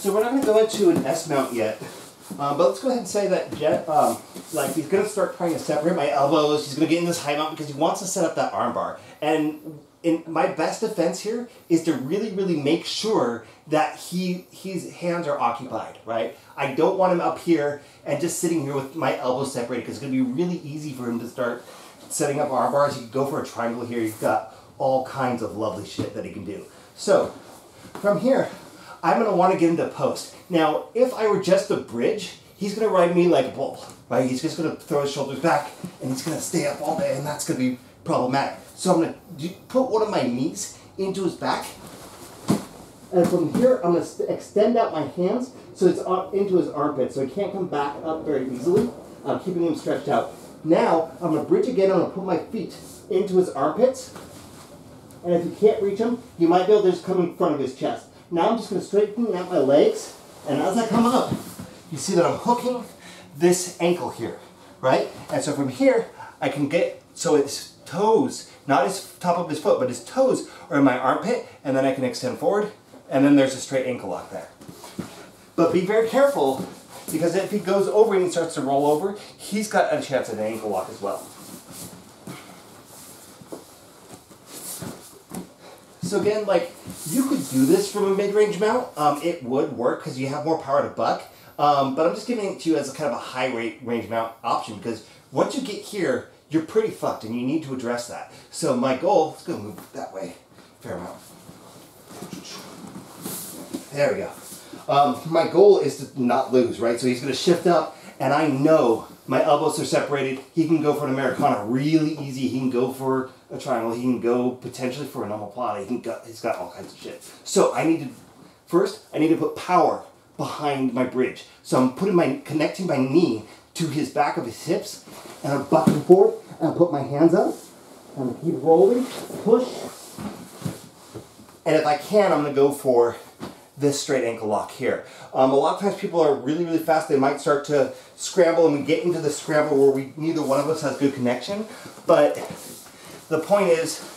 So we're not going to go into an S mount yet, but let's go ahead and say that like he's going to start trying to separate my elbows. He's going to get in this high mount because he wants to set up that arm bar. And my best defense here is to really, really make sure that his hands are occupied, right? I don't want him up here and just sitting here with my elbows separated because it's going to be really easy for him to start setting up arm bars. He can go for a triangle here. He's got all kinds of lovely shit that he can do. So from here, I'm going to want to get into post. Now, if I were just a bridge, he's going to ride me like a bull, right? He's just going to throw his shoulders back and he's going to stay up all day, and that's going to be problematic. So I'm going to put one of my knees into his back, and from here I'm going to extend out my hands so it's up into his armpit, so he can't come back up very easily. I'm keeping him stretched out. Now I'm going to bridge again. I'm going to put my feet into his armpits, and if you can't reach him, you might be able to just come in front of his chest. Now I'm just going to straighten out my legs, and as I come up, you see that I'm hooking this ankle here, right? And so from here, I can get, so his toes, not his top of his foot, but his toes are in my armpit, and then I can extend forward, and then there's a straight ankle lock there. But be very careful, because if he goes over and he starts to roll over, he's got a chance at an ankle lock as well. So again, like, you could do this from a mid-range mount. It would work because you have more power to buck. But I'm just giving it to you as a kind of a high range mount option, because once you get here, you're pretty fucked and you need to address that. So my goal, let's go move that way, fair amount. There we go. My goal is to not lose, right? So he's going to shift up, and I know my elbows are separated. He can go for an Americana really easy. He can go for a triangle. He can go potentially for an omoplata. He's got all kinds of shit. So I need to put power behind my bridge. So I'm connecting my knee to his back of his hips, and I'm bucking forward, and I put my hands up, and I keep rolling, push, and if I can, I'm going to go for this straight ankle lock here. A lot of times people are really, really fast. They might start to scramble, and we get into the scramble where neither one of us has good connection, but the point is,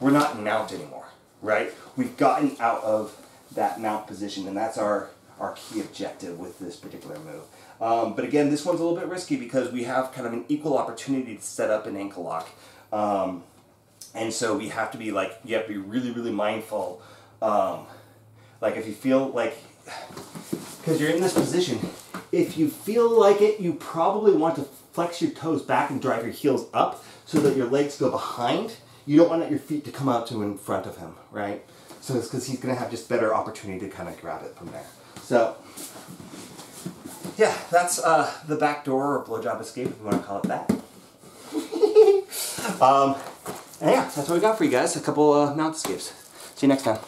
we're not in mount anymore, right? We've gotten out of that mount position, and that's our key objective with this particular move. But again, this one's a little bit risky because we have kind of an equal opportunity to set up an ankle lock. And so we have to be like, you have to be really, really mindful. Like if you feel like, because you're in this position, if you feel like it, you probably want to flex your toes back and drive your heels up so that your legs go behind. You don't want your feet to come out to in front of him, right? So it's because he's going to have just better opportunity to kind of grab it from there. So, yeah, that's the back door or blowjob escape, if you want to call it that. And yeah, that's what we got for you guys. A couple mount escapes. See you next time.